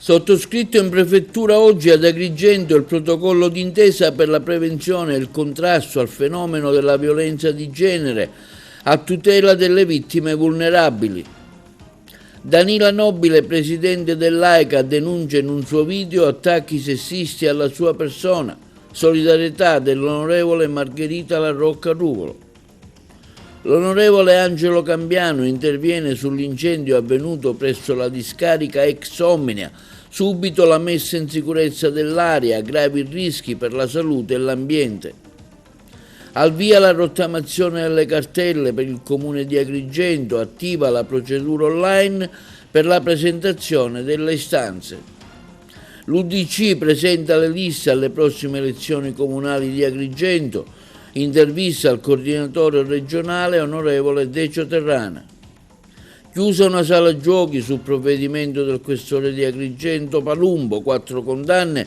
Sottoscritto in prefettura oggi ad Agrigento il protocollo d'intesa per la prevenzione e il contrasto al fenomeno della violenza di genere a tutela delle vittime vulnerabili. Danila Nobile, presidente dell'AICA, denuncia in un suo video attacchi sessisti alla sua persona. Solidarietà dell'onorevole Margherita La Rocca Ruvolo. L'onorevole Angelo Cambiano interviene sull'incendio avvenuto presso la discarica ex Omnia. Subito la messa in sicurezza dell'area, gravi rischi per la salute e l'ambiente. Al via la rottamazione delle cartelle per il comune di Agrigento, attiva la procedura online per la presentazione delle istanze. L'UDC presenta le liste alle prossime elezioni comunali di Agrigento, intervista al coordinatore regionale onorevole Decio Terrana. Chiusa una sala giochi sul provvedimento del questore di Agrigento Palumbo, 4 condanne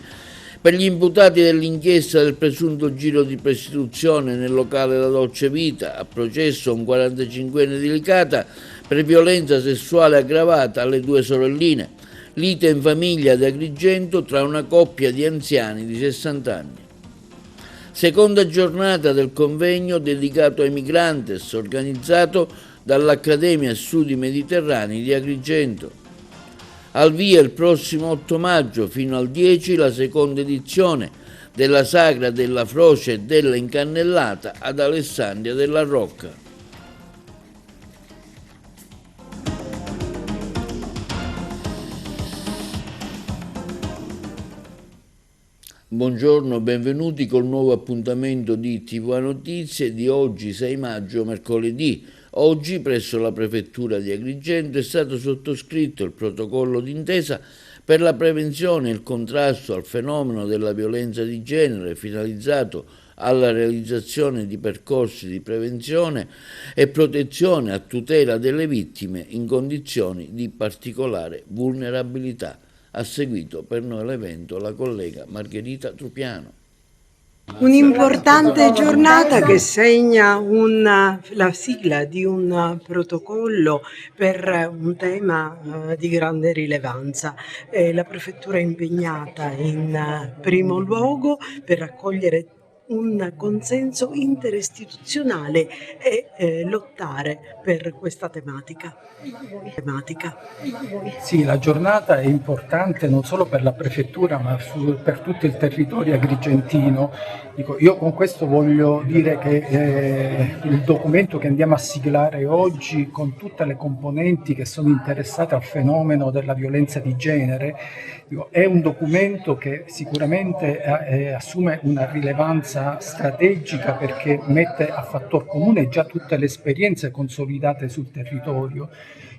per gli imputati dell'inchiesta del presunto giro di prostituzione nel locale La Dolce Vita, a processo un 45enne di Licata per violenza sessuale aggravata alle 2 sorelline, lite in famiglia ad Agrigento tra una coppia di anziani di 60 anni. Seconda giornata del convegno dedicato ai migrantes, organizzato dall'Accademia Studi Mediterranei di Agrigento. Al via il prossimo 8 maggio fino al 10 la seconda edizione della Sagra della Froce e della Incannellata ad Alessandria della Rocca. Buongiorno, benvenuti col nuovo appuntamento di TV Notizie di oggi 6 maggio, mercoledì. Oggi presso la prefettura di Agrigento è stato sottoscritto il protocollo d'intesa per la prevenzione e il contrasto al fenomeno della violenza di genere finalizzato alla realizzazione di percorsi di prevenzione e protezione a tutela delle vittime in condizioni di particolare vulnerabilità. Ha seguito per noi l'evento la collega Margherita Trupiano. Un'importante giornata che segna la sigla di un protocollo per un tema di grande rilevanza. La prefettura è impegnata in primo luogo per raccogliere un consenso interistituzionale e lottare per questa tematica. Sì, la giornata è importante non solo per la prefettura ma per tutto il territorio agrigentino. Io con questo voglio dire che il documento che andiamo a siglare oggi, con tutte le componenti che sono interessate al fenomeno della violenza di genere, è un documento che sicuramente assume una rilevanza strategica perché mette a fattor comune già tutte le esperienze consolidate sul territorio.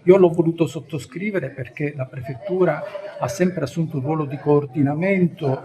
Io l'ho voluto sottoscrivere perché la prefettura ha sempre assunto un ruolo di coordinamento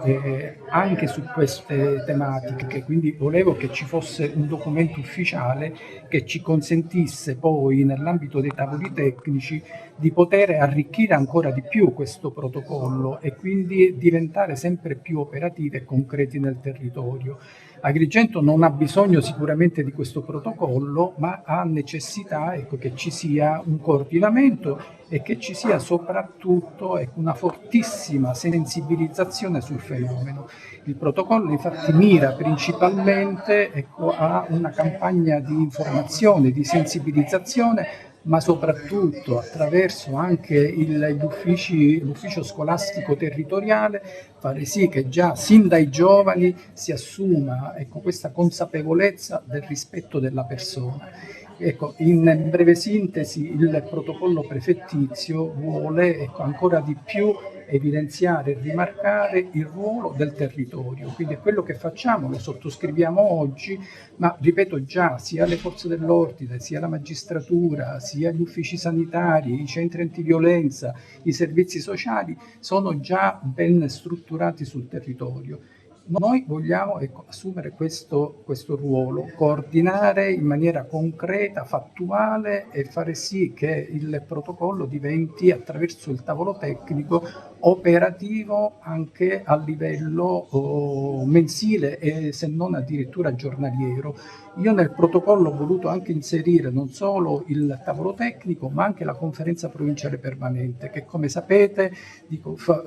anche su queste tematiche, quindi volevo che ci fosse un documento ufficiale che ci consentisse poi nell'ambito dei tavoli tecnici di poter arricchire ancora di più questo protocollo e quindi diventare sempre più operativi e concreti nel territorio. Agrigento non ha bisogno sicuramente di questo protocollo, ma ha necessità che ci sia un coordinamento e che ci sia soprattutto una fortissima sensibilizzazione sul fenomeno. Il protocollo infatti mira principalmente a una campagna di informazione, di sensibilizzazione, ma soprattutto attraverso anche l'ufficio scolastico territoriale, fare sì che già sin dai giovani si assuma questa consapevolezza del rispetto della persona. In breve sintesi, il protocollo prefettizio vuole ancora di più evidenziare e rimarcare il ruolo del territorio, quindi è quello che facciamo, lo sottoscriviamo oggi, ma ripeto già sia le forze dell'ordine, sia la magistratura, sia gli uffici sanitari, i centri antiviolenza, i servizi sociali sono già ben strutturati sul territorio. Noi vogliamo assumere questo ruolo, coordinare in maniera concreta, fattuale e fare sì che il protocollo diventi, attraverso il tavolo tecnico, operativo anche a livello mensile e se non addirittura giornaliero. Io nel protocollo ho voluto anche inserire non solo il tavolo tecnico ma anche la conferenza provinciale permanente che, come sapete,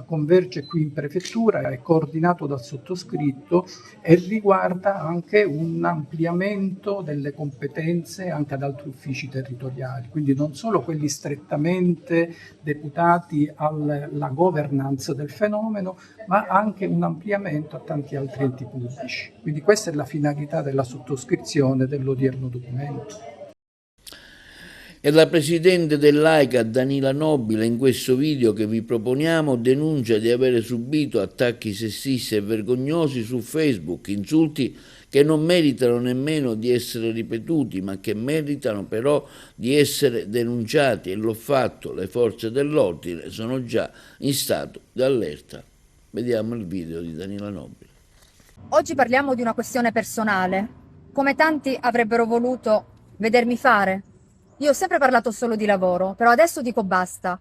converge qui in prefettura, è coordinato dal sottoscritto e riguarda anche un ampliamento delle competenze anche ad altri uffici territoriali, quindi non solo quelli strettamente deputati alla governance del fenomeno, ma anche un ampliamento a tanti altri enti pubblici. Quindi questa è la finalità della sottoscrizione dell'odierno documento. E la presidente dell'AICA, Danila Nobile, in questo video che vi proponiamo, denuncia di avere subito attacchi sessisti e vergognosi su Facebook, insulti che non meritano nemmeno di essere ripetuti, ma che meritano però di essere denunciati, e l'ho fatto, le forze dell'ordine sono già in stato di allerta. Vediamo il video di Danila Nobile. Oggi parliamo di una questione personale, come tanti avrebbero voluto vedermi fare. Io ho sempre parlato solo di lavoro, però adesso dico basta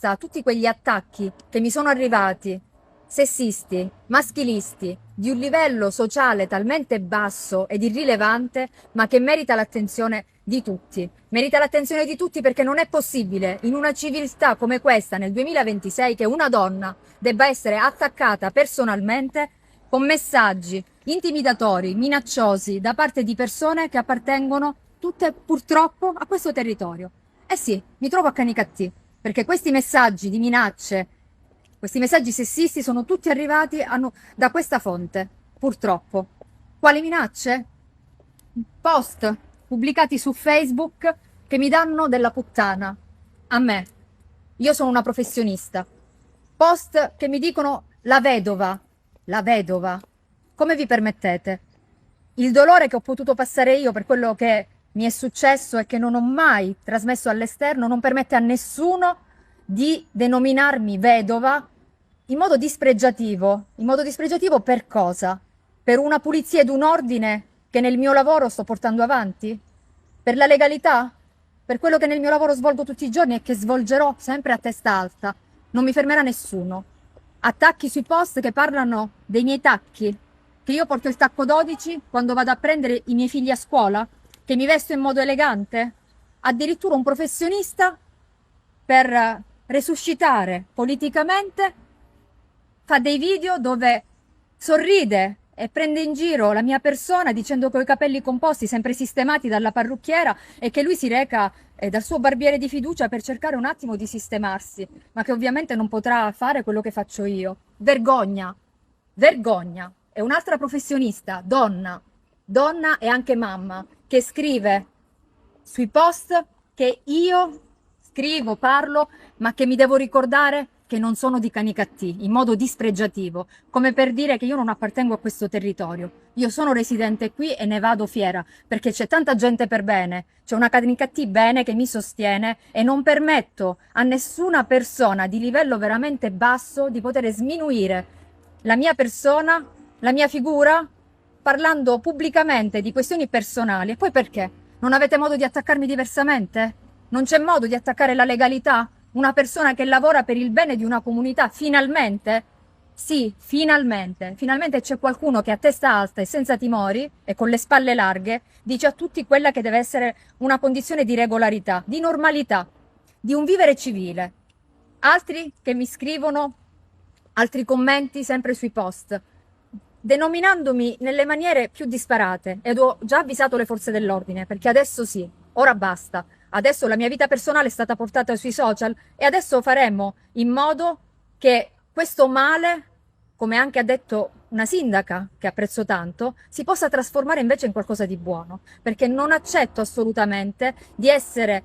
a tutti quegli attacchi che mi sono arrivati, sessisti, maschilisti, di un livello sociale talmente basso ed irrilevante, ma che merita l'attenzione di tutti. Merita l'attenzione di tutti perché non è possibile, in una civiltà come questa, nel 2026, che una donna debba essere attaccata personalmente con messaggi intimidatori, minacciosi, da parte di persone che appartengono tutte purtroppo a questo territorio. Eh sì, mi trovo a Canicattì, perché questi messaggi di minacce, questi messaggi sessisti sono tutti arrivati da questa fonte, purtroppo. Quali minacce? Post pubblicati su Facebook che mi danno della puttana. A me. Io sono una professionista. Post che mi dicono la vedova. La vedova. Come vi permettete? Il dolore che ho potuto passare io per quello che mi è successo e che non ho mai trasmesso all'esterno non permette a nessuno di denominarmi vedova in modo dispregiativo. In modo dispregiativo per cosa? Per una pulizia ed un ordine che nel mio lavoro sto portando avanti? Per la legalità? Per quello che nel mio lavoro svolgo tutti i giorni e che svolgerò sempre a testa alta? Non mi fermerà nessuno. Attacchi sui post che parlano dei miei tacchi, che io porto il tacco 12 quando vado a prendere i miei figli a scuola, che mi vesto in modo elegante, addirittura un professionista per resuscitare politicamente fa dei video dove sorride e prende in giro la mia persona dicendo che ho i capelli composti sempre sistemati dalla parrucchiera e che lui si reca dal suo barbiere di fiducia per cercare un attimo di sistemarsi, ma che ovviamente non potrà fare quello che faccio io. Vergogna, vergogna. È un'altra professionista, donna e anche mamma, che scrive sui post che io scrivo, parlo, ma che mi devo ricordare che non sono di Canicattì, in modo dispregiativo, come per dire che io non appartengo a questo territorio. Io sono residente qui e ne vado fiera, perché c'è tanta gente per bene, c'è una Canicattì bene che mi sostiene e non permetto a nessuna persona di livello veramente basso di poter sminuire la mia persona, la mia figura, parlando pubblicamente di questioni personali. E poi perché? Non avete modo di attaccarmi diversamente? Non c'è modo di attaccare la legalità? Una persona che lavora per il bene di una comunità, finalmente? Sì, finalmente. Finalmente c'è qualcuno che a testa alta e senza timori e con le spalle larghe dice a tutti quella che deve essere una condizione di regolarità, di normalità, di un vivere civile. Altri che mi scrivono altri commenti sempre sui post, denominandomi nelle maniere più disparate, ed ho già avvisato le forze dell'ordine, perché adesso sì, ora basta. Adesso la mia vita personale è stata portata sui social e adesso faremo in modo che questo male, come anche ha detto una sindaca che apprezzo tanto, si possa trasformare invece in qualcosa di buono, perché non accetto assolutamente di essere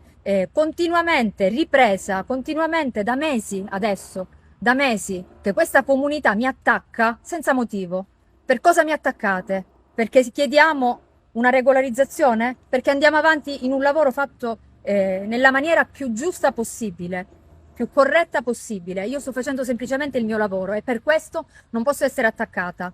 continuamente ripresa, continuamente da mesi adesso, da mesi che questa comunità mi attacca senza motivo. Per cosa mi attaccate? Perché chiediamo una regolarizzazione? Perché andiamo avanti in un lavoro fatto nella maniera più giusta possibile, più corretta possibile. Io sto facendo semplicemente il mio lavoro e per questo non posso essere attaccata.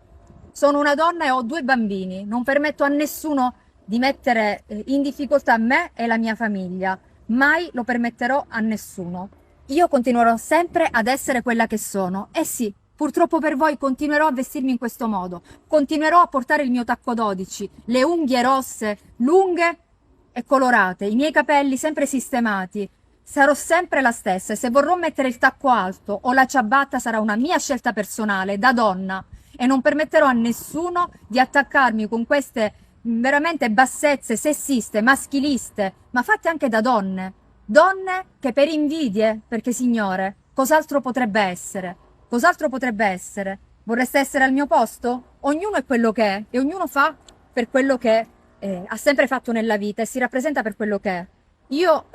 Sono una donna e ho 2 bambini, non permetto a nessuno di mettere in difficoltà me e la mia famiglia, mai lo permetterò a nessuno. Io continuerò sempre ad essere quella che sono, e sì, purtroppo per voi continuerò a vestirmi in questo modo, continuerò a portare il mio tacco 12, le unghie rosse, lunghe e colorate, i miei capelli sempre sistemati. Sarò sempre la stessa, e se vorrò mettere il tacco alto o la ciabatta sarà una mia scelta personale da donna, e non permetterò a nessuno di attaccarmi con queste veramente bassezze sessiste, maschiliste, ma fatte anche da donne. Donne che per invidie, perché signore, cos'altro potrebbe essere? Cos'altro potrebbe essere? Vorreste essere al mio posto? Ognuno è quello che è, e ognuno fa per quello che ha sempre fatto nella vita e si rappresenta per quello che è. Io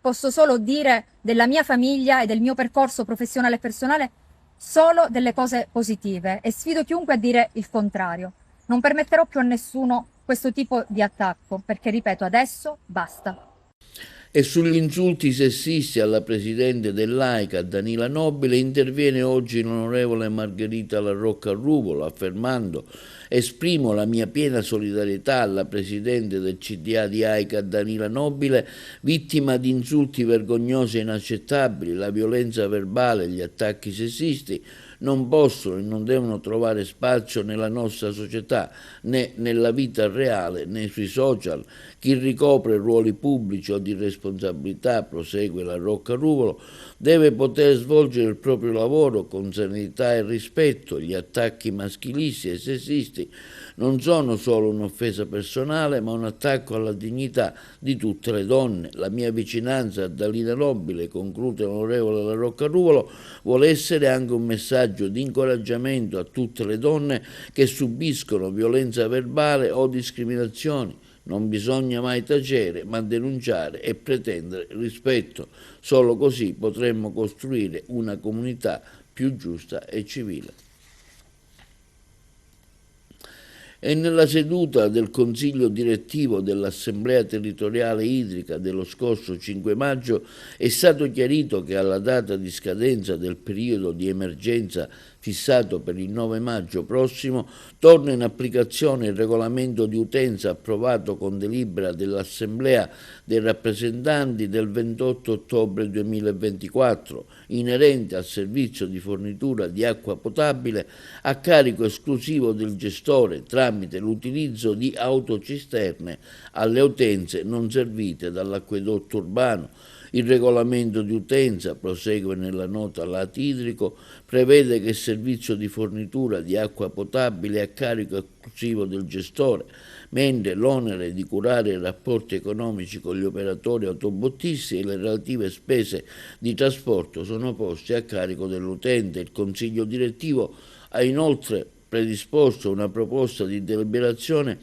posso solo dire della mia famiglia e del mio percorso professionale e personale solo delle cose positive, e sfido chiunque a dire il contrario. Non permetterò più a nessuno questo tipo di attacco, perché ripeto, adesso basta. E sugli insulti sessisti alla presidente dell'AICA, Danila Nobile, interviene oggi l'onorevole Margherita La Rocca Ruvolo, affermando: esprimo la mia piena solidarietà alla presidente del CDA di AICA, Danila Nobile, vittima di insulti vergognosi e inaccettabili. La violenza verbale e gli attacchi sessisti non possono e non devono trovare spazio nella nostra società, né nella vita reale, né sui social. Chi ricopre ruoli pubblici o di responsabilità, prosegue La Rocca Ruvolo, deve poter svolgere il proprio lavoro con serenità e rispetto. Gli attacchi maschilisti e sessisti non sono solo un'offesa personale, ma un attacco alla dignità di tutte le donne. La mia vicinanza a Danila Nobile, conclude l'onorevole La Rocca Ruvolo, vuole essere anche un messaggio di incoraggiamento a tutte le donne che subiscono violenza verbale o discriminazioni. Non bisogna mai tacere, ma denunciare e pretendere rispetto. Solo così potremmo costruire una comunità più giusta e civile. E nella seduta del Consiglio direttivo dell'Assemblea territoriale idrica dello scorso 5 maggio è stato chiarito che alla data di scadenza del periodo di emergenza fissato per il 9 maggio prossimo, torna in applicazione il regolamento di utenza approvato con delibera dell'Assemblea dei rappresentanti del 28 ottobre 2024, inerente al servizio di fornitura di acqua potabile a carico esclusivo del gestore tramite l'utilizzo di autocisterne alle utenze non servite dall'acquedotto urbano. Il regolamento di utenza, prosegue nella nota Lati Idrico, prevede che il servizio di fornitura di acqua potabile è a carico esclusivo del gestore, mentre l'onere di curare i rapporti economici con gli operatori autobottisti e le relative spese di trasporto sono posti a carico dell'utente. Il Consiglio direttivo ha inoltre predisposto una proposta di deliberazione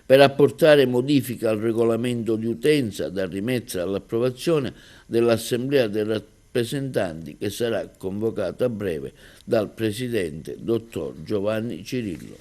per apportare modifica al regolamento di utenza da rimettere all'approvazione dell'Assemblea dei rappresentanti, che sarà convocata a breve dal Presidente, dottor Giovanni Cirillo.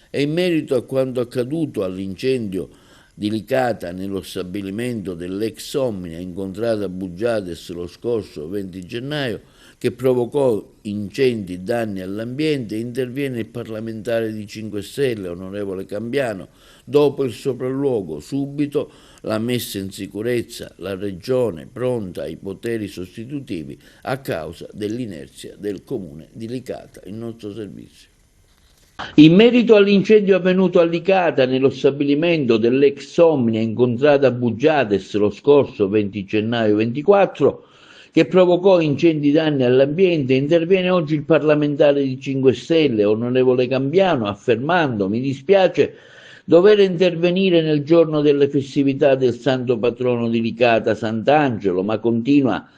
E in merito a quanto accaduto all'incendio di Licata nello stabilimento dell'ex Omnia incontrata a Bugiades lo scorso 20 gennaio, che provocò incendi e danni all'ambiente, interviene il parlamentare di 5 Stelle, onorevole Cambiano. Dopo il sopralluogo, subito la messa in sicurezza, la Regione pronta ai poteri sostitutivi a causa dell'inerzia del Comune di Licata, il nostro servizio. In merito all'incendio avvenuto a Licata nello stabilimento dell'ex Omnia incontrata a Bugiades lo scorso 20 gennaio 24, che provocò incendi e danni all'ambiente, interviene oggi il parlamentare di 5 Stelle, onorevole Cambiano, affermando: mi dispiace dover intervenire nel giorno delle festività del santo patrono di Licata, Sant'Angelo, ma continua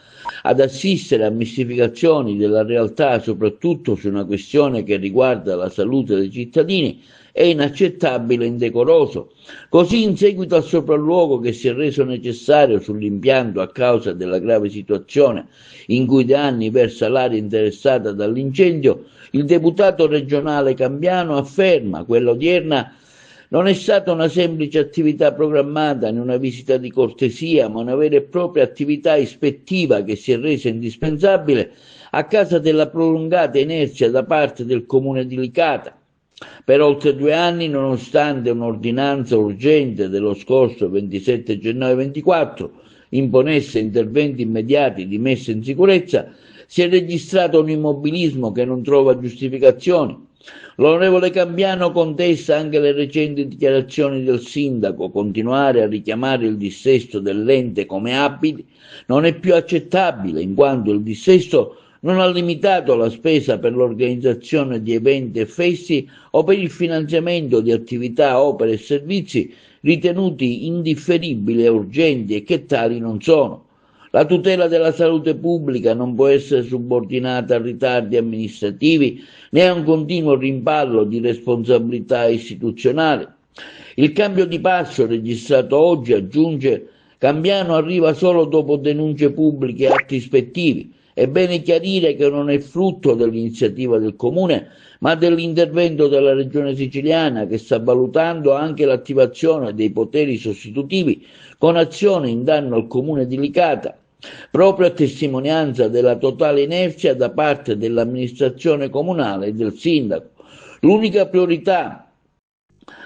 ad assistere a mistificazioni della realtà, soprattutto su una questione che riguarda la salute dei cittadini, è inaccettabile e indecoroso. Così, in seguito al sopralluogo che si è reso necessario sull'impianto a causa della grave situazione in cui da anni versa l'area interessata dall'incendio, il deputato regionale Cambiano afferma: quella odierna non è stata una semplice attività programmata in una visita di cortesia, ma una vera e propria attività ispettiva che si è resa indispensabile a causa della prolungata inerzia da parte del Comune di Licata. Per oltre 2 anni, nonostante un'ordinanza urgente dello scorso 27 gennaio 24 imponesse interventi immediati di messa in sicurezza, si è registrato un immobilismo che non trova giustificazioni. L'onorevole Cambiano contesta anche le recenti dichiarazioni del sindaco. Continuare a richiamare il dissesto dell'ente come abili non è più accettabile, in quanto il dissesto non ha limitato la spesa per l'organizzazione di eventi e festi o per il finanziamento di attività, opere e servizi ritenuti indifferibili e urgenti e che tali non sono. La tutela della salute pubblica non può essere subordinata a ritardi amministrativi né a un continuo rimpallo di responsabilità istituzionali. Il cambio di passo registrato oggi, aggiunge Cambiano, arriva solo dopo denunce pubbliche e atti ispettivi. È bene chiarire che non è frutto dell'iniziativa del Comune, ma dell'intervento della Regione Siciliana, che sta valutando anche l'attivazione dei poteri sostitutivi con azione in danno al Comune di Licata, proprio a testimonianza della totale inerzia da parte dell'amministrazione comunale e del sindaco. L'unica priorità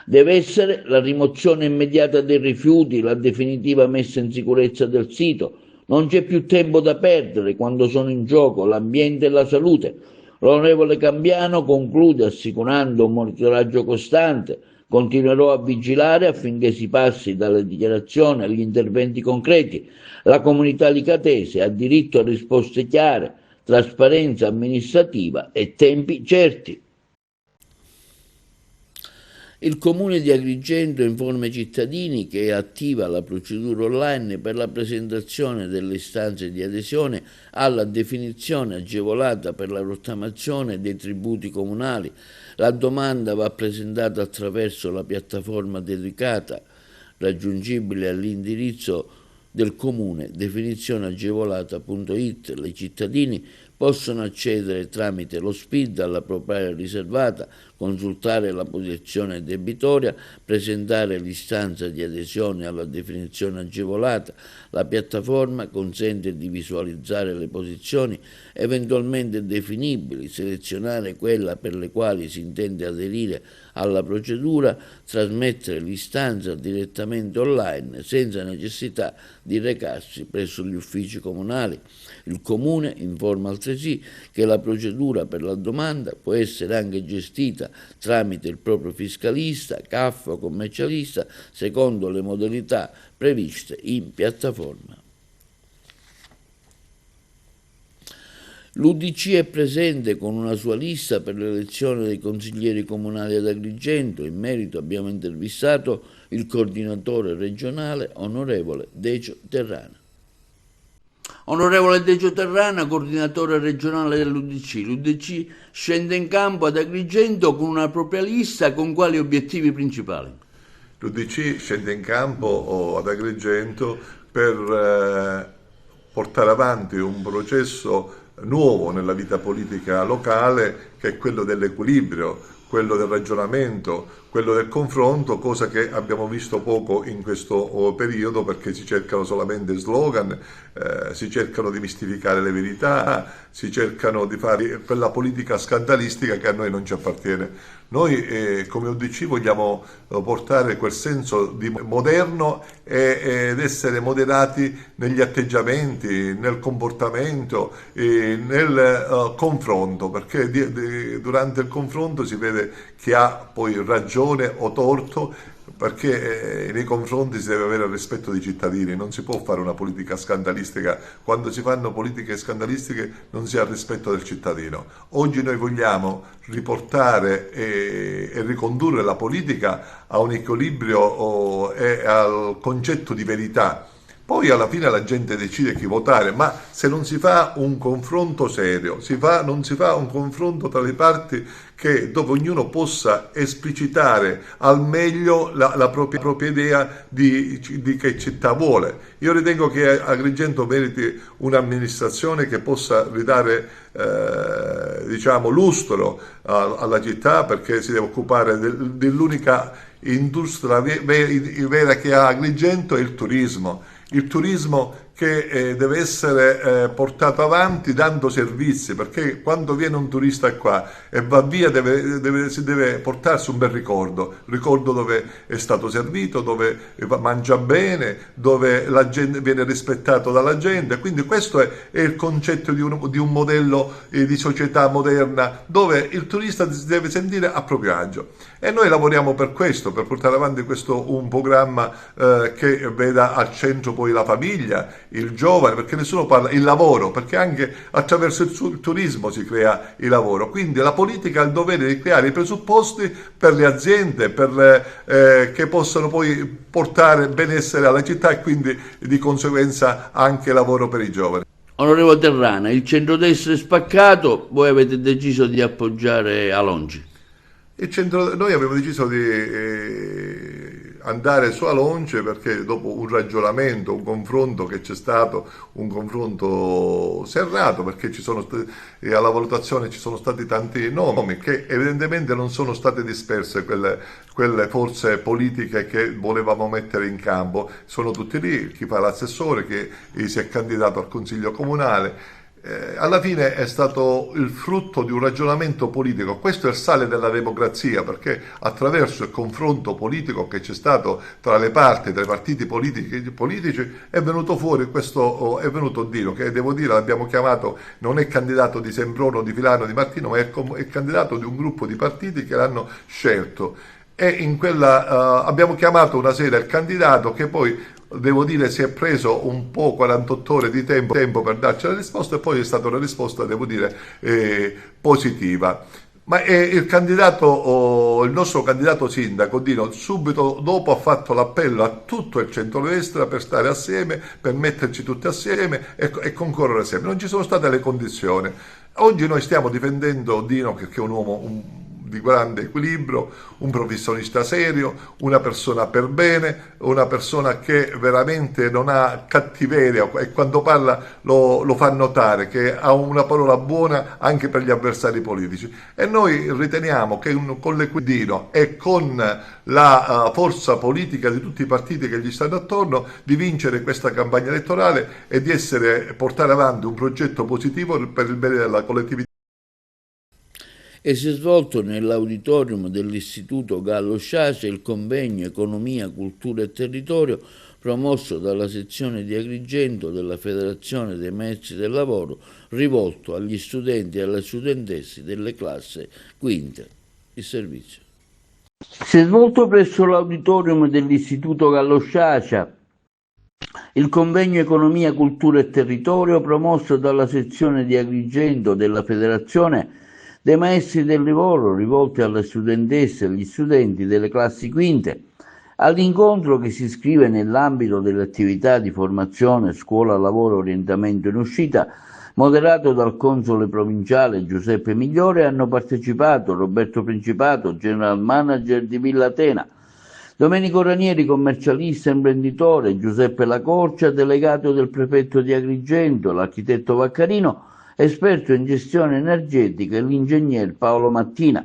deve essere la rimozione immediata dei rifiuti, la definitiva messa in sicurezza del sito. Non c'è più tempo da perdere quando sono in gioco l'ambiente e la salute. L'onorevole Cambiano conclude assicurando un monitoraggio costante. Continuerò a vigilare affinché si passi dalle dichiarazioni agli interventi concreti. La comunità licatese ha diritto a risposte chiare, trasparenza amministrativa e tempi certi. Il Comune di Agrigento informa i cittadini che è attiva la procedura online per la presentazione delle istanze di adesione alla definizione agevolata per la rottamazione dei tributi comunali. La domanda va presentata attraverso la piattaforma dedicata, raggiungibile all'indirizzo del Comune definizioneagevolata.it. I cittadini possono accedere tramite lo SPID alla propria area riservata, consultare la posizione debitoria, presentare l'istanza di adesione alla definizione agevolata. La piattaforma consente di visualizzare le posizioni eventualmente definibili, selezionare quella per le quali si intende aderire alla procedura, trasmettere l'istanza direttamente online senza necessità di recarsi presso gli uffici comunali. Il Comune informa altresì che la procedura per la domanda può essere anche gestita tramite il proprio fiscalista, CAF o commercialista, secondo le modalità previste in piattaforma. L'UDC è presente con una sua lista per l'elezione dei consiglieri comunali ad Agrigento. In merito abbiamo intervistato il coordinatore regionale, onorevole Decio Terrana. Onorevole Decio Terrana, coordinatore regionale dell'UDC. L'UDC scende in campo ad Agrigento con una propria lista, con quali obiettivi principali? L'UDC scende in campo ad Agrigento per portare avanti un processo nuovo nella vita politica locale, che è quello dell'equilibrio, quello del ragionamento, quello del confronto, cosa che abbiamo visto poco in questo periodo, perché si cercano solamente slogan, si cercano di mistificare le verità, si cercano di fare quella politica scandalistica che a noi non ci appartiene. Noi come UDC vogliamo portare quel senso di moderno ed essere moderati negli atteggiamenti, nel comportamento, nel confronto, perché durante il confronto si vede chi ha poi ragione o torto, perché nei confronti si deve avere il rispetto dei cittadini, non si può fare una politica scandalistica. Quando si fanno politiche scandalistiche non si ha il rispetto del cittadino. Oggi noi vogliamo riportare e ricondurre la politica a un equilibrio e al concetto di verità. Poi alla fine la gente decide chi votare, ma se non si fa un confronto serio, non si fa un confronto tra le parti, che dove ognuno possa esplicitare al meglio la propria idea di che città vuole. Io ritengo che Agrigento meriti un'amministrazione che possa ridare lustro alla città, perché si deve occupare dell'unica industria vera che ha Agrigento, è il turismo. Il turismo che deve essere portato avanti dando servizi, perché quando viene un turista qua e va via si deve portarsi un bel ricordo dove è stato servito, dove mangia bene, dove la gente viene rispettato dalla gente. Quindi questo è il concetto di un modello di società moderna, dove il turista si deve sentire a proprio agio. E noi lavoriamo per questo, per portare avanti un programma che veda al centro poi la famiglia, il giovane, perché nessuno parla, il lavoro, perché anche attraverso il turismo si crea il lavoro. Quindi la politica ha il dovere di creare i presupposti per le aziende, che possano poi portare benessere alla città e quindi di conseguenza anche lavoro per i giovani. Onorevole Terrana, il centrodestra è spaccato, voi avete deciso di appoggiare Alongi. Noi abbiamo deciso di andare su Alonce perché dopo un ragionamento, un confronto che c'è stato, un confronto serrato, perché alla valutazione ci sono stati tanti nomi che evidentemente non sono state disperse quelle forze politiche che volevamo mettere in campo. Sono tutti lì, chi fa l'assessore, chi si è candidato al Consiglio Comunale. Alla fine è stato il frutto di un ragionamento politico. Questo è il sale della democrazia, perché attraverso il confronto politico che c'è stato tra le parti, tra i partiti politici, è venuto fuori è venuto Dino, che devo dire l'abbiamo chiamato, non è candidato di Sembrone, di Filano, di Martino, ma è candidato di un gruppo di partiti che l'hanno scelto. E in quella abbiamo chiamato una sera il candidato che poi, devo dire, si è preso un po' 48 ore di tempo per darci la risposta, e poi è stata una risposta, devo dire, positiva. Ma il nostro candidato sindaco, Dino, subito dopo ha fatto l'appello a tutto il centrodestra per stare assieme, per metterci tutti assieme e concorrere assieme. Non ci sono state le condizioni. Oggi noi stiamo difendendo Dino, che è un uomo di grande equilibrio, un professionista serio, una persona per bene, una persona che veramente non ha cattiveria e quando parla lo fa notare, che ha una parola buona anche per gli avversari politici. E noi riteniamo che con l'equilibrio e con la forza politica di tutti i partiti che gli stanno attorno, di vincere questa campagna elettorale e di portare avanti un progetto positivo per il bene della collettività. E si è svolto nell'auditorium dell'Istituto Gallo Sciascia il convegno Economia, Cultura e Territorio promosso dalla sezione di Agrigento della Federazione dei Maestri del Lavoro, rivolto agli studenti e alle studentesse delle classi quinte. Il servizio. Si è svolto presso l'auditorium dell'Istituto Gallo Sciascia il convegno Economia, Cultura e Territorio promosso dalla sezione di Agrigento della Federazione dei Maestri del Lavoro, rivolti alle studentesse e agli studenti delle classi quinte, all'incontro che si iscrive nell'ambito delle attività di formazione Scuola Lavoro Orientamento in Uscita, moderato dal console provinciale Giuseppe Migliore, hanno partecipato Roberto Principato, General Manager di Villa Atena, Domenico Ranieri, commercialista e imprenditore, Giuseppe Lacorcia, delegato del prefetto di Agrigento, l'architetto Vaccarino, esperto in gestione energetica, e l'ingegner Paolo Mattina.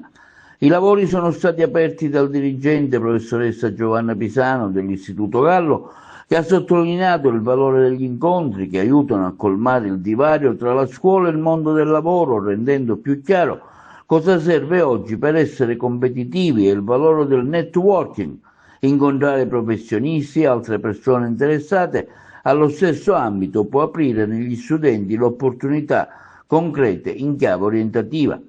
I lavori sono stati aperti dal dirigente professoressa Giovanna Pisano dell'Istituto Gallo, che ha sottolineato il valore degli incontri che aiutano a colmare il divario tra la scuola e il mondo del lavoro, rendendo più chiaro cosa serve oggi per essere competitivi e il valore del networking, incontrare professionisti e altre persone interessate allo stesso ambito può aprire negli studenti l'opportunità concrete in chiave orientativa.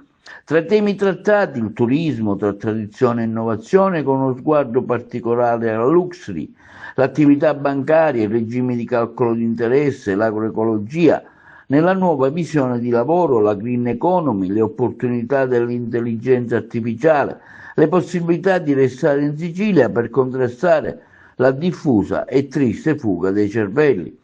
Tra i temi trattati il turismo tra tradizione e innovazione con uno sguardo particolare alla luxury, l'attività bancaria, il regime di calcolo di interesse, l'agroecologia, nella nuova visione di lavoro, la green economy, le opportunità dell'intelligenza artificiale, le possibilità di restare in Sicilia per contrastare la diffusa e triste fuga dei cervelli.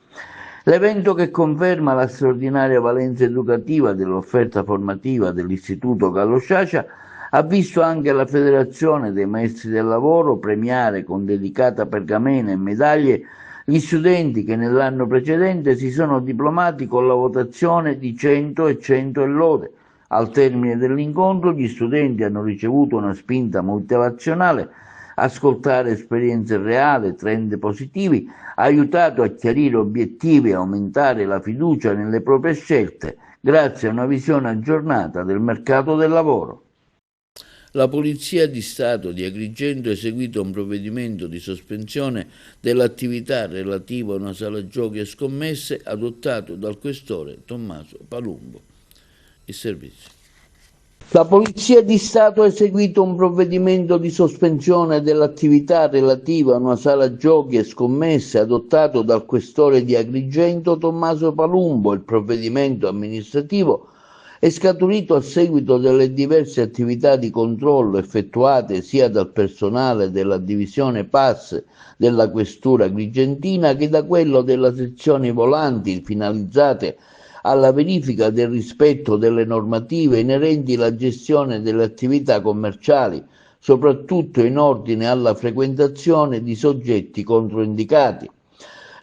L'evento, che conferma la straordinaria valenza educativa dell'offerta formativa dell'Istituto Gallo Sciascia, ha visto anche la Federazione dei Maestri del Lavoro premiare con dedicata pergamena e medaglie gli studenti che nell'anno precedente si sono diplomati con la votazione di 100 e 100 e lode. Al termine dell'incontro gli studenti hanno ricevuto una spinta motivazionale ascoltare esperienze reali, trend positivi, ha aiutato a chiarire obiettivi e aumentare la fiducia nelle proprie scelte grazie a una visione aggiornata del mercato del lavoro. La Polizia di Stato di Agrigento ha eseguito un provvedimento di sospensione dell'attività relativa a una sala giochi e scommesse adottato dal questore Tommaso Palumbo. Il servizio. La Polizia di Stato ha eseguito un provvedimento di sospensione dell'attività relativa a una sala giochi e scommesse adottato dal questore di Agrigento Tommaso Palumbo. Il provvedimento amministrativo è scaturito a seguito delle diverse attività di controllo effettuate sia dal personale della divisione PAS della Questura Agrigentina che da quello della sezione volanti finalizzate alla verifica del rispetto delle normative inerenti alla gestione delle attività commerciali, soprattutto in ordine alla frequentazione di soggetti controindicati.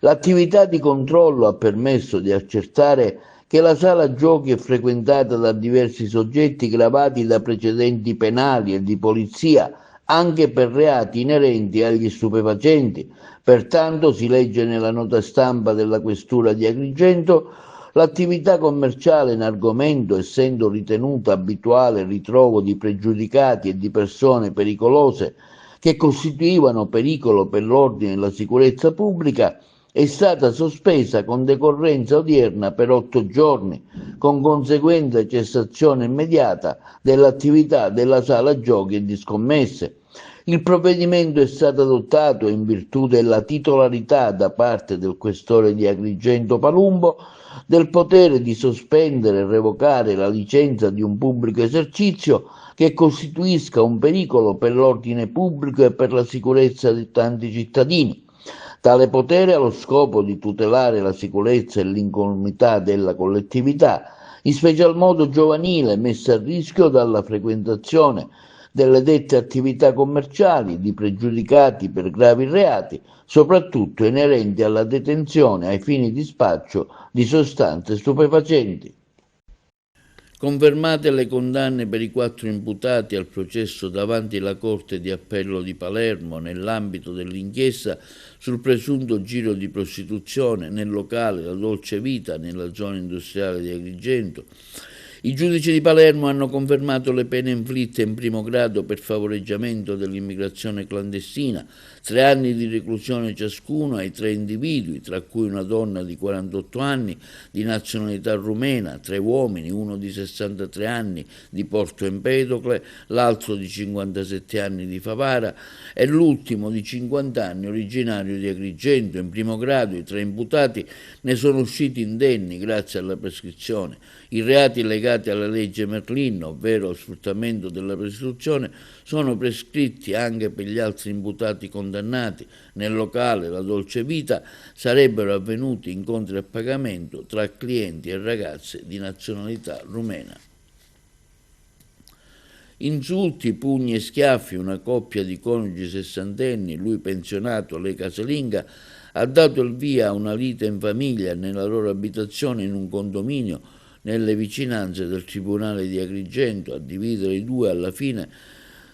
L'attività di controllo ha permesso di accertare che la sala giochi è frequentata da diversi soggetti gravati da precedenti penali e di polizia, anche per reati inerenti agli stupefacenti. Pertanto, si legge nella nota stampa della Questura di Agrigento, l'attività commerciale in argomento, essendo ritenuta abituale il ritrovo di pregiudicati e di persone pericolose che costituivano pericolo per l'ordine e la sicurezza pubblica, è stata sospesa con decorrenza odierna per 8 giorni, con conseguente cessazione immediata dell'attività della sala giochi e di scommesse. Il provvedimento è stato adottato in virtù della titolarità da parte del questore di Agrigento Palumbo del potere di sospendere e revocare la licenza di un pubblico esercizio che costituisca un pericolo per l'ordine pubblico e per la sicurezza di tanti cittadini. Tale potere ha lo scopo di tutelare la sicurezza e l'incolumità della collettività, in special modo giovanile, messa a rischio dalla frequentazione delle dette attività commerciali di pregiudicati per gravi reati, soprattutto inerenti alla detenzione ai fini di spaccio di sostanze stupefacenti. Confermate le condanne per i 4 imputati al processo davanti la Corte di Appello di Palermo nell'ambito dell'inchiesta sul presunto giro di prostituzione nel locale La Dolce Vita nella zona industriale di Agrigento. I giudici di Palermo hanno confermato le pene inflitte in primo grado per favoreggiamento dell'immigrazione clandestina, 3 anni di reclusione ciascuno ai 3 individui, tra cui una donna di 48 anni di nazionalità rumena, 3 uomini, uno di 63 anni di Porto Empedocle, l'altro di 57 anni di Favara e l'ultimo di 50 anni originario di Agrigento. In primo grado i 3 imputati ne sono usciti indenni grazie alla prescrizione. I reati legati alla legge Merlin, ovvero sfruttamento della prostituzione, sono prescritti anche per gli altri imputati condannati. Nel locale La Dolce Vita sarebbero avvenuti incontri a pagamento tra clienti e ragazze di nazionalità rumena. Insulti, pugni e schiaffi, una coppia di coniugi sessantenni, lui pensionato, lei casalinga, ha dato il via a una lite in famiglia nella loro abitazione in un condominio nelle vicinanze del Tribunale di Agrigento. A dividere i due alla fine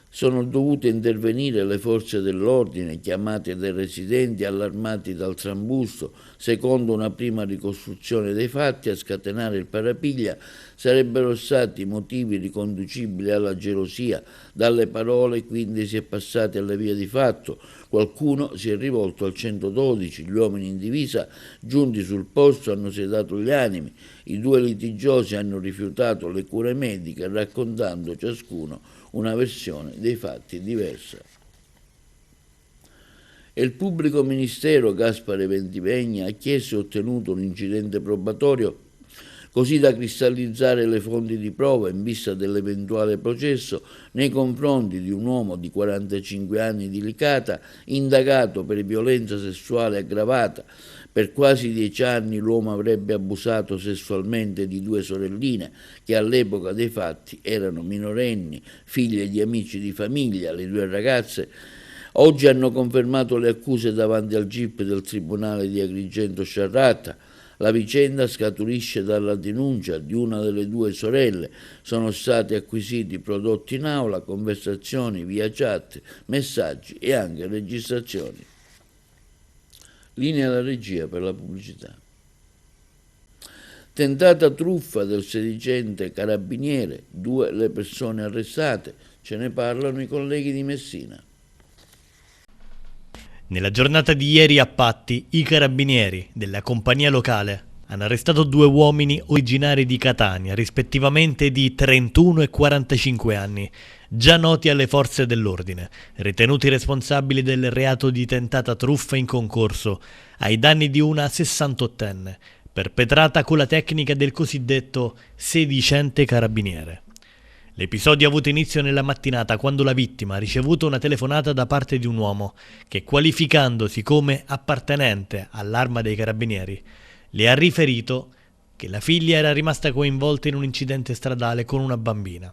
sono dovute intervenire le forze dell'ordine chiamate dai residenti allarmati dal trambusto. Secondo una prima ricostruzione dei fatti, a scatenare il parapiglia sarebbero stati motivi riconducibili alla gelosia. Dalle parole quindi si è passati alle vie di fatto. Qualcuno si è rivolto al 112, gli uomini in divisa giunti sul posto hanno sedato gli animi. I 2 litigiosi hanno rifiutato le cure mediche raccontando ciascuno una versione dei fatti diversa. E il pubblico ministero Gaspare Ventivegna ha chiesto e ottenuto un incidente probatorio così da cristallizzare le fonti di prova in vista dell'eventuale processo nei confronti di un uomo di 45 anni di Licata, indagato per violenza sessuale aggravata. Per quasi 10 anni l'uomo avrebbe abusato sessualmente di 2 sorelline che all'epoca dei fatti erano minorenni, figlie di amici di famiglia. Le 2 ragazze oggi hanno confermato le accuse davanti al GIP del Tribunale di Agrigento Sciarrata. La vicenda scaturisce dalla denuncia di una delle due sorelle. Sono stati acquisiti prodotti in aula, conversazioni via chat, messaggi e anche registrazioni. Linea alla regia per la pubblicità. Tentata truffa del sedicente carabiniere, 2 le persone arrestate, ce ne parlano i colleghi di Messina. Nella giornata di ieri a Patti, i carabinieri della compagnia locale hanno arrestato 2 uomini originari di Catania, rispettivamente di 31 e 45 anni, già noti alle forze dell'ordine, ritenuti responsabili del reato di tentata truffa in concorso ai danni di una 68enne, perpetrata con la tecnica del cosiddetto sedicente carabiniere. L'episodio ha avuto inizio nella mattinata quando la vittima ha ricevuto una telefonata da parte di un uomo che, qualificandosi come appartenente all'Arma dei Carabinieri, le ha riferito che la figlia era rimasta coinvolta in un incidente stradale con una bambina.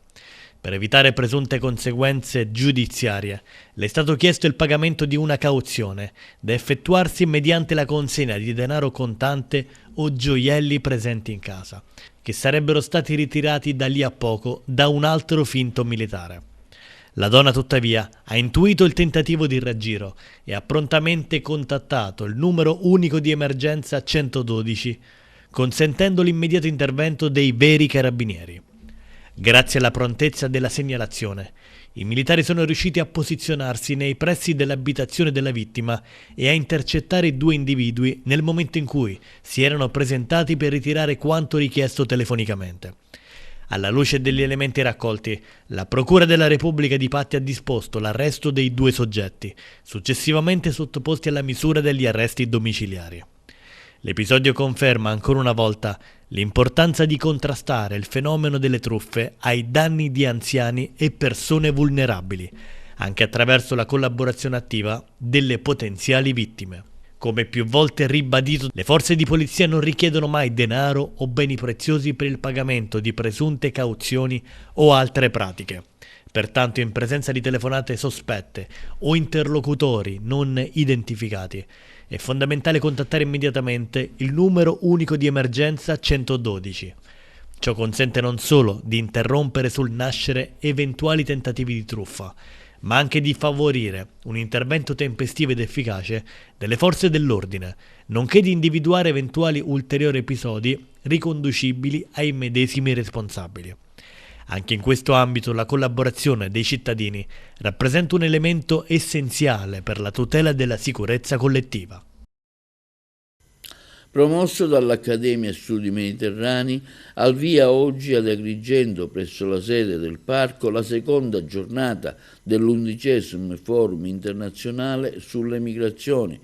Per evitare presunte conseguenze giudiziarie, le è stato chiesto il pagamento di una cauzione da effettuarsi mediante la consegna di denaro contante o gioielli presenti in casa, che sarebbero stati ritirati da lì a poco da un altro finto militare. La donna tuttavia ha intuito il tentativo di raggiro e ha prontamente contattato il numero unico di emergenza 112, consentendo l'immediato intervento dei veri carabinieri. Grazie alla prontezza della segnalazione, i militari sono riusciti a posizionarsi nei pressi dell'abitazione della vittima e a intercettare i 2 individui nel momento in cui si erano presentati per ritirare quanto richiesto telefonicamente. Alla luce degli elementi raccolti, la Procura della Repubblica di Patti ha disposto l'arresto dei 2 soggetti, successivamente sottoposti alla misura degli arresti domiciliari. L'episodio conferma ancora una volta l'importanza di contrastare il fenomeno delle truffe ai danni di anziani e persone vulnerabili, anche attraverso la collaborazione attiva delle potenziali vittime. Come più volte ribadito, le forze di polizia non richiedono mai denaro o beni preziosi per il pagamento di presunte cauzioni o altre pratiche. Pertanto, in presenza di telefonate sospette o interlocutori non identificati, è fondamentale contattare immediatamente il numero unico di emergenza 112. Ciò consente non solo di interrompere sul nascere eventuali tentativi di truffa, ma anche di favorire un intervento tempestivo ed efficace delle forze dell'ordine, nonché di individuare eventuali ulteriori episodi riconducibili ai medesimi responsabili. Anche in questo ambito la collaborazione dei cittadini rappresenta un elemento essenziale per la tutela della sicurezza collettiva. Promosso dall'Accademia Studi Mediterranei, al via oggi ad Agrigento, presso la sede del Parco, la seconda giornata dell'11° Forum internazionale sulle migrazioni.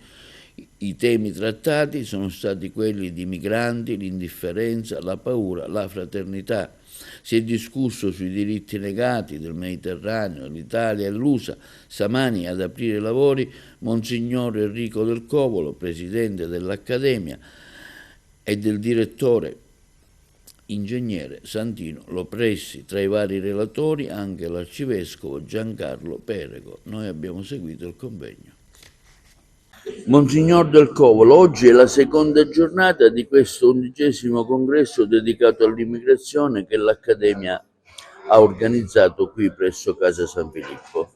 I temi trattati sono stati quelli di migranti, l'indifferenza, la paura, la fraternità. Si è discusso sui diritti negati del Mediterraneo, l'Italia e l'USA. Stamani ad aprire i lavori Monsignor Enrico Del Covolo, presidente dell'Accademia, e del direttore ingegnere Santino Lopressi. Tra i vari relatori anche l'arcivescovo Giancarlo Perego. Noi abbiamo seguito il convegno. Monsignor Del Covolo, oggi è la seconda giornata di questo 11° congresso dedicato all'immigrazione che l'Accademia ha organizzato qui presso Casa San Filippo.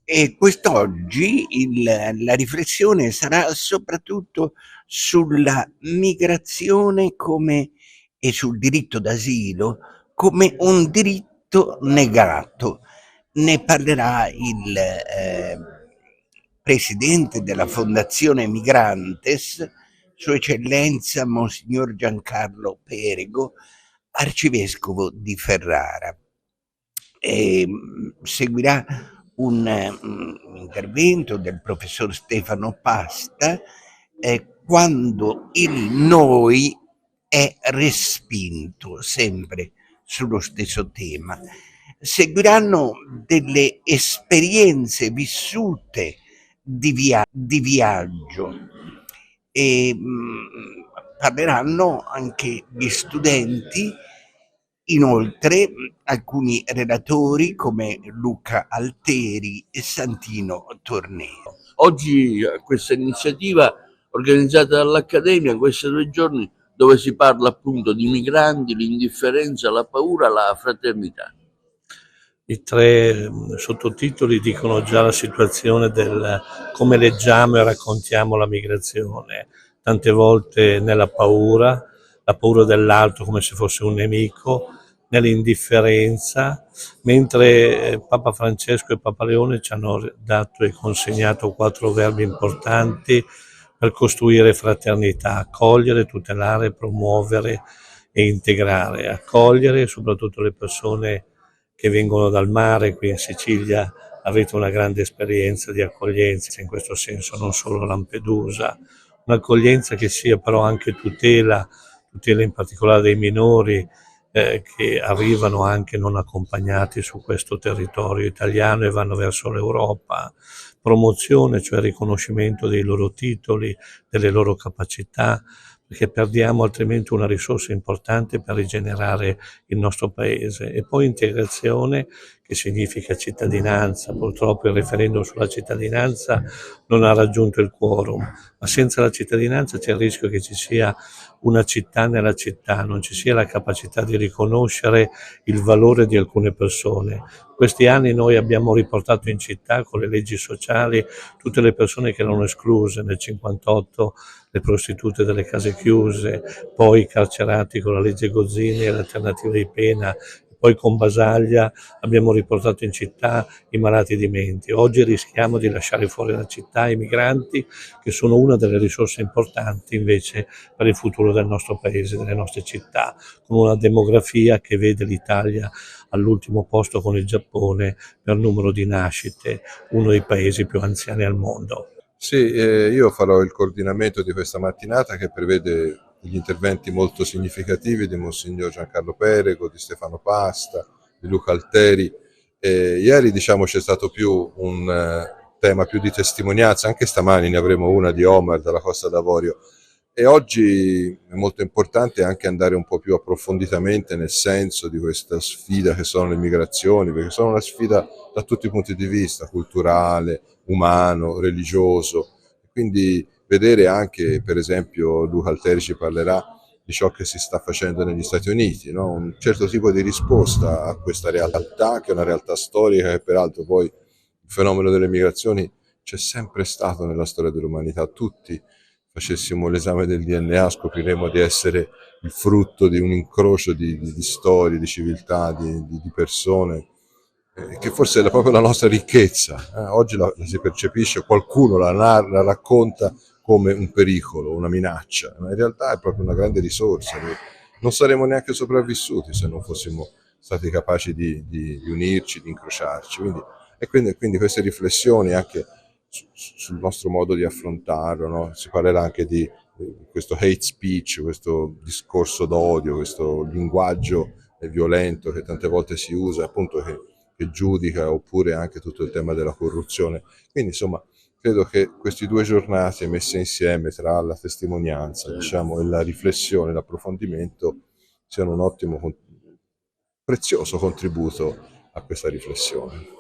E quest'oggi la riflessione sarà soprattutto sulla migrazione e sul diritto d'asilo come un diritto negato. Ne parlerà il presidente della Fondazione Migrantes, Sua Eccellenza Monsignor Giancarlo Perego, arcivescovo di Ferrara. Seguirà un intervento del professor Stefano Pasta quando il noi è respinto, sempre sullo stesso tema. Seguiranno delle esperienze vissute di viaggio e parleranno anche gli studenti. Inoltre alcuni relatori come Luca Alteri e Santino Torneo. Oggi questa iniziativa organizzata dall'Accademia, questi 2 giorni dove si parla appunto di migranti, l'indifferenza, la paura, la fraternità. I 3 sottotitoli dicono già la situazione del come leggiamo e raccontiamo la migrazione, tante volte nella paura, la paura dell'altro come se fosse un nemico, nell'indifferenza, mentre Papa Francesco e Papa Leone ci hanno dato e consegnato 4 verbi importanti per costruire fraternità: accogliere, tutelare, promuovere e integrare. Accogliere soprattutto le persone che vengono dal mare. Qui in Sicilia avete una grande esperienza di accoglienza in questo senso, non solo Lampedusa, un'accoglienza che sia però anche tutela in particolare dei minori che arrivano anche non accompagnati su questo territorio italiano e vanno verso l'Europa, promozione, cioè riconoscimento dei loro titoli, delle loro capacità, perché perdiamo altrimenti una risorsa importante per rigenerare il nostro paese. E poi integrazione, che significa cittadinanza. Purtroppo il referendum sulla cittadinanza non ha raggiunto il quorum, ma senza la cittadinanza c'è il rischio che ci sia una città nella città, non ci sia la capacità di riconoscere il valore di alcune persone. Questi anni noi abbiamo riportato in città con le leggi sociali tutte le persone che erano escluse nel 58, le prostitute delle case chiuse, poi i carcerati con la legge Gozzini e l'alternativa di pena, poi con Basaglia abbiamo riportato in città i malati di mente. Oggi rischiamo di lasciare fuori dalla città i migranti, che sono una delle risorse importanti invece per il futuro del nostro paese, delle nostre città, con una demografia che vede l'Italia all'ultimo posto con il Giappone per numero di nascite, uno dei paesi più anziani al mondo. Sì, io farò il coordinamento di questa mattinata che prevede gli interventi molto significativi di Monsignor Giancarlo Perego, di Stefano Pasta, di Luca Alteri. Ieri c'è stato più un tema più di testimonianza, anche stamani ne avremo una di Omar dalla Costa d'Avorio. E oggi è molto importante anche andare un po' più approfonditamente nel senso di questa sfida che sono le migrazioni, perché sono una sfida da tutti i punti di vista, culturale, umano, religioso. Quindi vedere anche, per esempio, Luca Alteri ci parlerà di ciò che si sta facendo negli Stati Uniti, no? Un certo tipo di risposta a questa realtà, che è una realtà storica, che peraltro poi il fenomeno delle migrazioni c'è sempre stato nella storia dell'umanità. Tutti facessimo l'esame del DNA scopriremo di essere il frutto di un incrocio di storie, di civiltà, di persone, che forse è proprio la nostra ricchezza. Oggi la si percepisce, qualcuno la narra, la racconta come un pericolo, una minaccia, ma in realtà è proprio una grande risorsa. Non saremmo neanche sopravvissuti se non fossimo stati capaci di unirci, di incrociarci. Quindi queste riflessioni anche sul nostro modo di affrontarlo, no? Si parlerà anche di questo hate speech, questo discorso d'odio, questo linguaggio violento che tante volte si usa, appunto che giudica, oppure anche tutto il tema della corruzione. Quindi insomma credo che queste 2 giornate messe insieme tra la testimonianza, e la riflessione, l'approfondimento, siano un ottimo, prezioso contributo a questa riflessione.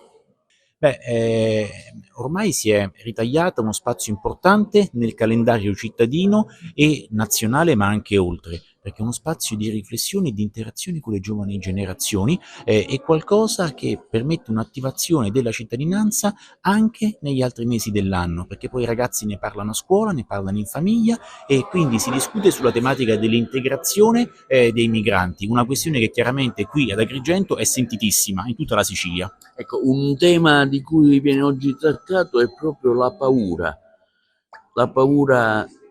Ormai si è ritagliato uno spazio importante nel calendario cittadino e nazionale, ma anche oltre, perché è uno spazio di riflessione e di interazione con le giovani generazioni, è qualcosa che permette un'attivazione della cittadinanza anche negli altri mesi dell'anno, perché poi i ragazzi ne parlano a scuola, ne parlano in famiglia e quindi si discute sulla tematica dell'integrazione dei migranti, una questione che chiaramente qui ad Agrigento è sentitissima in tutta la Sicilia. Ecco, un tema di cui viene oggi trattato è proprio la paura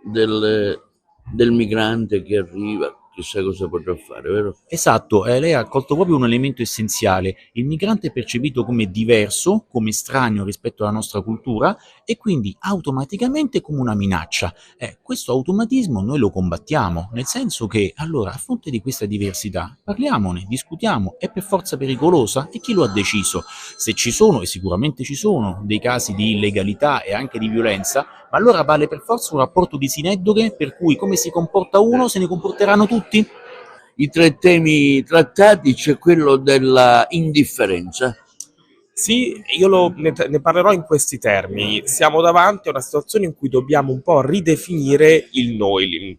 del migrante che arriva, chissà cosa potrà fare, vero? Esatto, lei ha colto proprio un elemento essenziale. Il migrante è percepito come diverso, come estraneo rispetto alla nostra cultura e quindi automaticamente come una minaccia. Questo automatismo noi lo combattiamo, nel senso che allora a fronte di questa diversità parliamone, discutiamo, è per forza pericolosa? E chi lo ha deciso? Se ci sono, e sicuramente ci sono, dei casi di illegalità e anche di violenza, ma allora vale per forza un rapporto di sineddoche per cui come si comporta uno se ne comporteranno tutti? I 3 temi trattati, c'è quello della indifferenza. Sì, ne parlerò in questi termini. Siamo davanti a una situazione in cui dobbiamo un po' ridefinire il noi.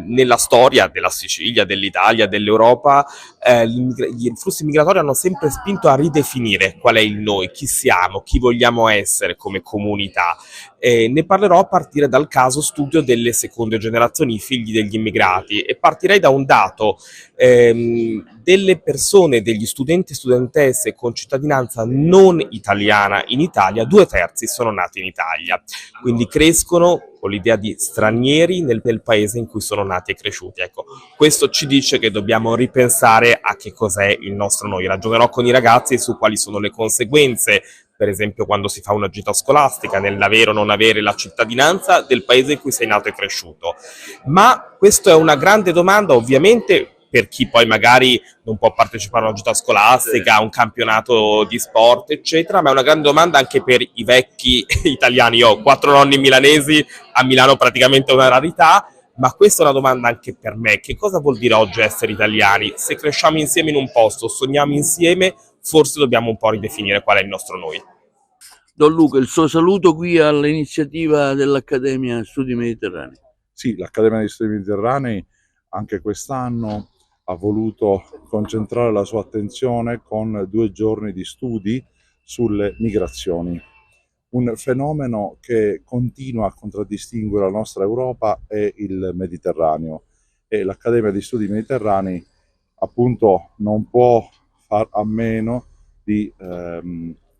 Nella storia della Sicilia, dell'Italia, dell'Europa, i flussi migratori hanno sempre spinto a ridefinire qual è il noi, chi siamo, chi vogliamo essere come comunità. Ne parlerò a partire dal caso studio delle seconde generazioni, i figli degli immigrati, e partirei da un dato. Delle persone, degli studenti e studentesse con cittadinanza non italiana in Italia, 2/3 sono nati in Italia, quindi crescono con l'idea di stranieri nel paese in cui sono nati e cresciuti. Ecco, questo ci dice che dobbiamo ripensare a che cos'è il nostro noi. Ragionerò con i ragazzi su quali sono le conseguenze, per esempio quando si fa una gita scolastica, nell'avere o non avere la cittadinanza del paese in cui sei nato e cresciuto. Ma questa è una grande domanda, ovviamente, per chi poi magari non può partecipare a una gita scolastica, a un campionato di sport, eccetera, ma è una grande domanda anche per i vecchi italiani. Io ho 4 nonni milanesi, a Milano praticamente è una rarità, ma questa è una domanda anche per me. Che cosa vuol dire oggi essere italiani? Se cresciamo insieme in un posto, sogniamo insieme, forse dobbiamo un po' ridefinire qual è il nostro noi. Don Luca, il suo saluto qui all'iniziativa dell'Accademia Studi Mediterranei. Sì, l'Accademia di Studi Mediterranei anche quest'anno ha voluto concentrare la sua attenzione con 2 giorni di studi sulle migrazioni, un fenomeno che continua a contraddistinguere la nostra Europa e il Mediterraneo, e l'Accademia di Studi Mediterranei appunto non può far a meno di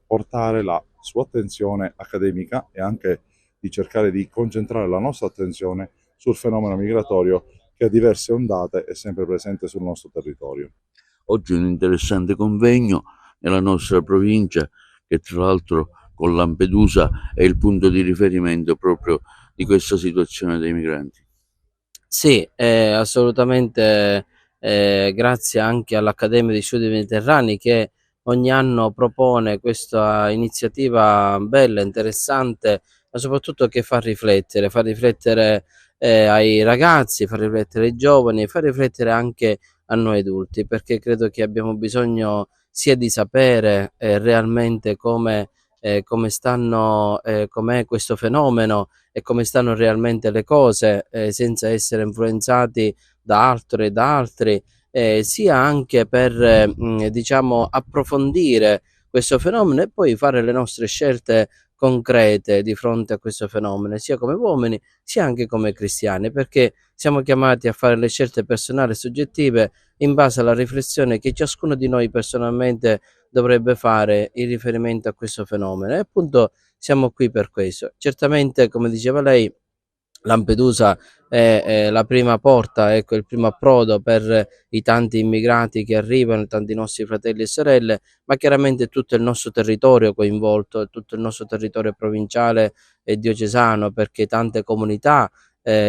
portare la sua attenzione accademica e anche di cercare di concentrare la nostra attenzione sul fenomeno migratorio che a diverse ondate è sempre presente sul nostro territorio. Oggi un interessante convegno nella nostra provincia, che tra l'altro con Lampedusa è il punto di riferimento proprio di questa situazione dei migranti. Sì, assolutamente, grazie anche all'Accademia di Studi Mediterranei che ogni anno propone questa iniziativa bella, interessante, ma soprattutto che fa riflettere ai ragazzi, fa riflettere ai giovani, fa riflettere anche a noi adulti, perché credo che abbiamo bisogno sia di sapere realmente come stanno, com'è questo fenomeno e come stanno realmente le cose, senza essere influenzati da altro e da altri, sia anche per diciamo approfondire questo fenomeno e poi fare le nostre scelte concrete di fronte a questo fenomeno, sia come uomini sia anche come cristiani, perché siamo chiamati a fare le scelte personali e soggettive in base alla riflessione che ciascuno di noi personalmente dovrebbe fare in riferimento a questo fenomeno, e appunto siamo qui per questo. Certamente, come diceva lei, Lampedusa è la prima porta, ecco, il primo approdo per i tanti immigrati che arrivano, tanti nostri fratelli e sorelle, ma chiaramente tutto il nostro territorio coinvolto, tutto il nostro territorio provinciale e diocesano, perché tante comunità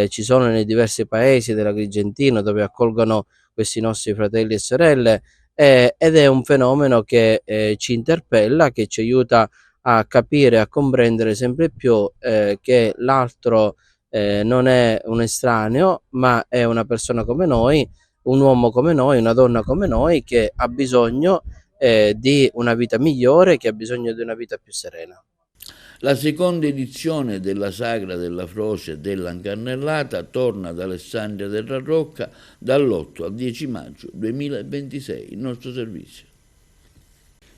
ci sono nei diversi paesi dell'Agrigentino dove accolgono questi nostri fratelli e sorelle, ed è un fenomeno che ci interpella, che ci aiuta a capire, a comprendere sempre più che l'altro non è un estraneo, ma è una persona come noi, un uomo come noi, una donna come noi, che ha bisogno di una vita migliore, che ha bisogno di una vita più serena. La seconda edizione della Sagra della Froce e della Incannellata torna ad Alessandria della Rocca dall'8 al 10 maggio 2026, il nostro servizio.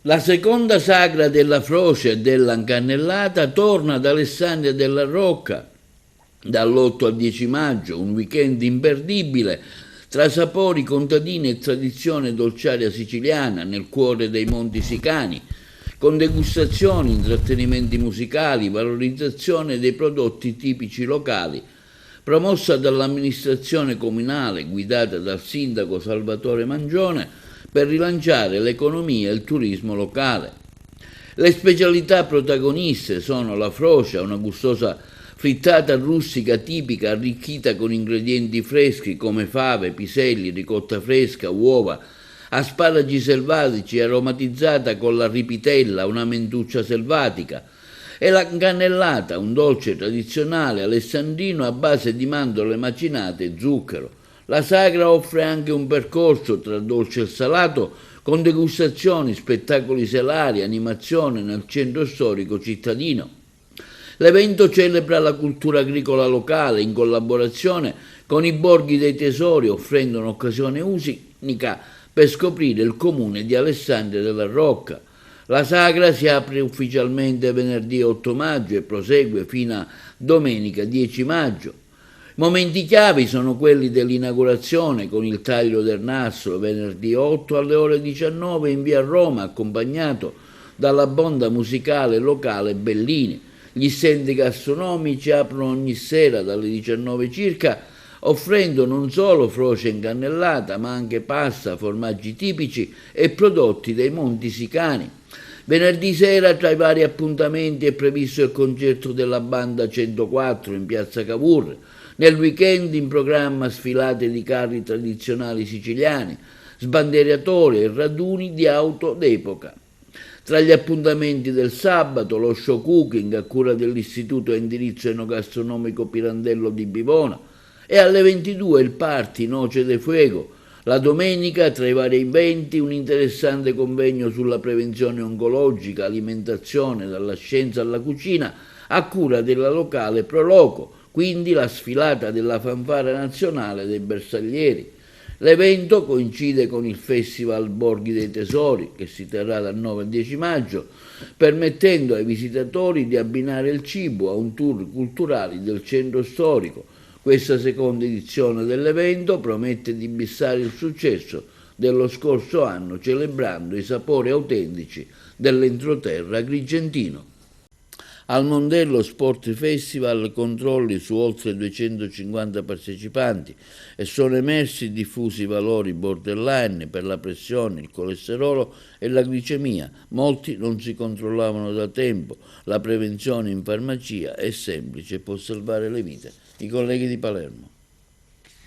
La seconda Sagra della Froce e della Incannellata torna ad Alessandria della Rocca dall'8 al 10 maggio, un weekend imperdibile tra sapori contadini e tradizione dolciaria siciliana nel cuore dei Monti Sicani, con degustazioni, intrattenimenti musicali, valorizzazione dei prodotti tipici locali, promossa dall'amministrazione comunale guidata dal sindaco Salvatore Mangione per rilanciare l'economia e il turismo locale. Le specialità protagoniste sono la frocia, una gustosa frittata rustica tipica arricchita con ingredienti freschi come fave, piselli, ricotta fresca, uova, asparagi selvatici aromatizzata con la ripitella, una mentuccia selvatica, e la cannellata, un dolce tradizionale alessandrino a base di mandorle macinate e zucchero. La sagra offre anche un percorso tra dolce e salato con degustazioni, spettacoli serali, animazione nel centro storico cittadino. L'evento celebra la cultura agricola locale in collaborazione con i Borghi dei Tesori, offrendo un'occasione unica per scoprire il comune di Alessandria della Rocca. La sagra si apre ufficialmente venerdì 8 maggio e prosegue fino a domenica 10 maggio. Momenti chiavi sono quelli dell'inaugurazione con il taglio del nastro venerdì 8 alle ore 19 in via Roma, accompagnato dalla banda musicale locale Bellini. Gli stand gastronomici aprono ogni sera dalle 19 circa, offrendo non solo froce incannellata, ma anche pasta, formaggi tipici e prodotti dei Monti Sicani. Venerdì sera, tra i vari appuntamenti, è previsto il concerto della Banda 104 in piazza Cavour. Nel weekend in programma sfilate di carri tradizionali siciliani, sbandieratori e raduni di auto d'epoca. Tra gli appuntamenti del sabato, lo show cooking a cura dell'Istituto a indirizzo enogastronomico Pirandello di Bivona e alle 22 il party Noce de Fuego. La domenica, tra i vari eventi, un interessante convegno sulla prevenzione oncologica, alimentazione, dalla scienza alla cucina, a cura della locale Proloco, quindi la sfilata della fanfara nazionale dei bersaglieri. L'evento coincide con il Festival Borghi dei Tesori, che si terrà dal 9 al 10 maggio, permettendo ai visitatori di abbinare il cibo a un tour culturale del centro storico. Questa seconda edizione dell'evento promette di bissare il successo dello scorso anno, celebrando i sapori autentici dell'entroterra agrigentino. Al Mondello Sport Festival controlli su oltre 250 partecipanti e sono emersi diffusi valori borderline per la pressione, il colesterolo e la glicemia. Molti non si controllavano da tempo. La prevenzione in farmacia è semplice e può salvare le vite. I colleghi di Palermo.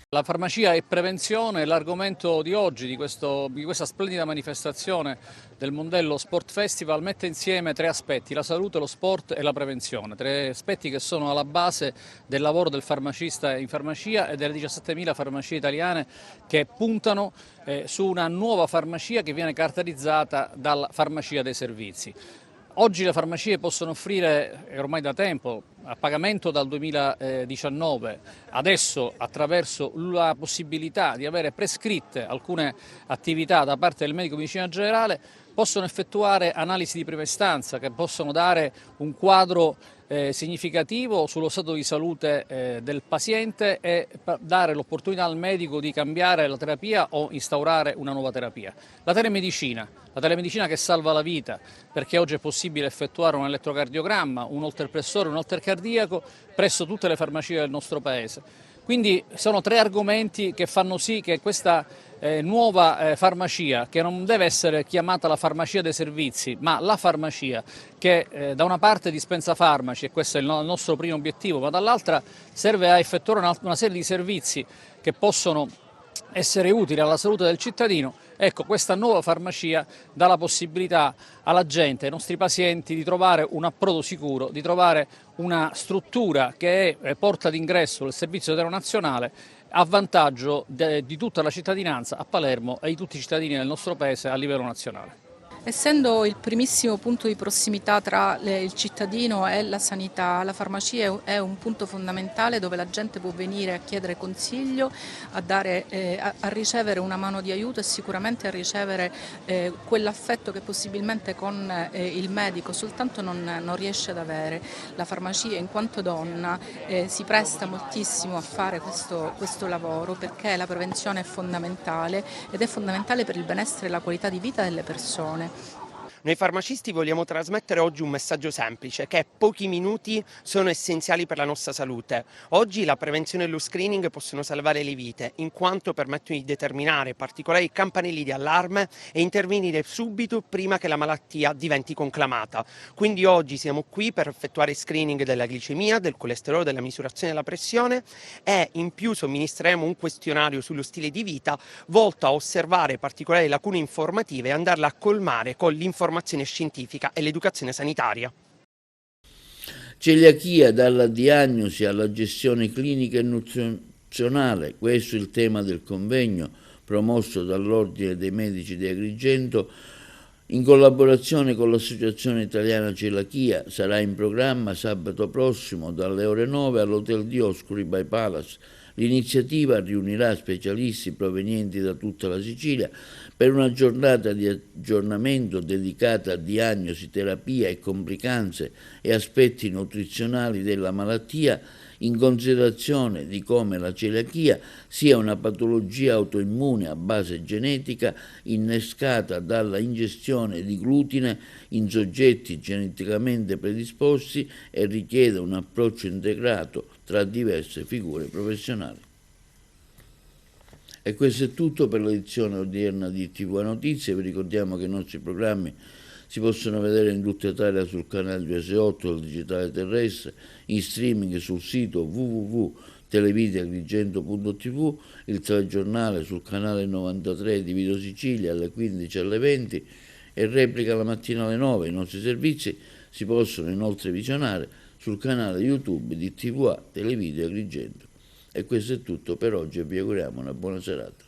La farmacia e prevenzione è l'argomento di oggi, di questa splendida manifestazione del Mondello Sport Festival. Mette insieme tre aspetti: la salute, lo sport e la prevenzione, tre aspetti che sono alla base del lavoro del farmacista in farmacia e delle 17.000 farmacie italiane che puntano su una nuova farmacia che viene caratterizzata dalla farmacia dei servizi. Oggi le farmacie possono offrire, ormai da tempo, a pagamento dal 2019, adesso attraverso la possibilità di avere prescritte alcune attività da parte del medico di medicina generale, possono effettuare analisi di prima istanza che possono dare un quadro significativo sullo stato di salute del paziente e dare l'opportunità al medico di cambiare la terapia o instaurare una nuova terapia. La telemedicina che salva la vita, perché oggi è possibile effettuare un elettrocardiogramma, un oltrepressore, un oltercardiaco presso tutte le farmacie del nostro Paese. Quindi sono tre argomenti che fanno sì che questa nuova farmacia, che non deve essere chiamata la farmacia dei servizi, ma la farmacia che da una parte dispensa farmaci, e questo è il nostro primo obiettivo, ma dall'altra serve a effettuare una serie di servizi che possono essere utili alla salute del cittadino. Ecco, questa nuova farmacia dà la possibilità alla gente, ai nostri pazienti, di trovare un approdo sicuro, di trovare una struttura che è porta d'ingresso del Servizio Sanitario Nazionale a vantaggio di tutta la cittadinanza a Palermo e di tutti i cittadini del nostro Paese a livello nazionale. Essendo il primissimo punto di prossimità tra il cittadino e la sanità, la farmacia è un punto fondamentale dove la gente può venire a chiedere consiglio, a ricevere una mano di aiuto e sicuramente a ricevere quell'affetto che possibilmente con il medico soltanto non riesce ad avere. La farmacia, in quanto donna, si presta moltissimo a fare questo lavoro, perché la prevenzione è fondamentale ed è fondamentale per il benessere e la qualità di vita delle persone. Noi farmacisti vogliamo trasmettere oggi un messaggio semplice, che pochi minuti sono essenziali per la nostra salute. Oggi la prevenzione e lo screening possono salvare le vite, in quanto permettono di determinare particolari campanelli di allarme e intervenire subito prima che la malattia diventi conclamata. Quindi oggi siamo qui per effettuare screening della glicemia, del colesterolo, della misurazione della pressione, e in più somministreremo un questionario sullo stile di vita volto a osservare particolari lacune informative e andarla a colmare con l'informazione scientifica e l'educazione sanitaria. Celiachia, dalla diagnosi alla gestione clinica e nutrizionale, questo è il tema del convegno promosso dall'Ordine dei Medici di Agrigento, in collaborazione con l'Associazione Italiana Celiachia. Sarà in programma sabato prossimo dalle ore 9 all'Hotel Dioscuri by Palace. L'iniziativa riunirà specialisti provenienti da tutta la Sicilia per una giornata di aggiornamento dedicata a diagnosi, terapia e complicanze e aspetti nutrizionali della malattia, in considerazione di come la celiachia sia una patologia autoimmune a base genetica innescata dalla ingestione di glutine in soggetti geneticamente predisposti e richiede un approccio integrato tra diverse figure professionali. E questo è tutto per l'edizione odierna di TV Notizie. Vi ricordiamo che i nostri programmi si possono vedere in tutta Italia sul canale 268 del digitale terrestre, in streaming sul sito www.televideagrigento.tv, il telegiornale sul canale 93 di Video Sicilia alle 15 e alle 20 e replica la mattina alle 9. I nostri servizi si possono inoltre visionare sul canale YouTube di TVA Televideo Agrigento. E questo è tutto per oggi e vi auguriamo una buona serata.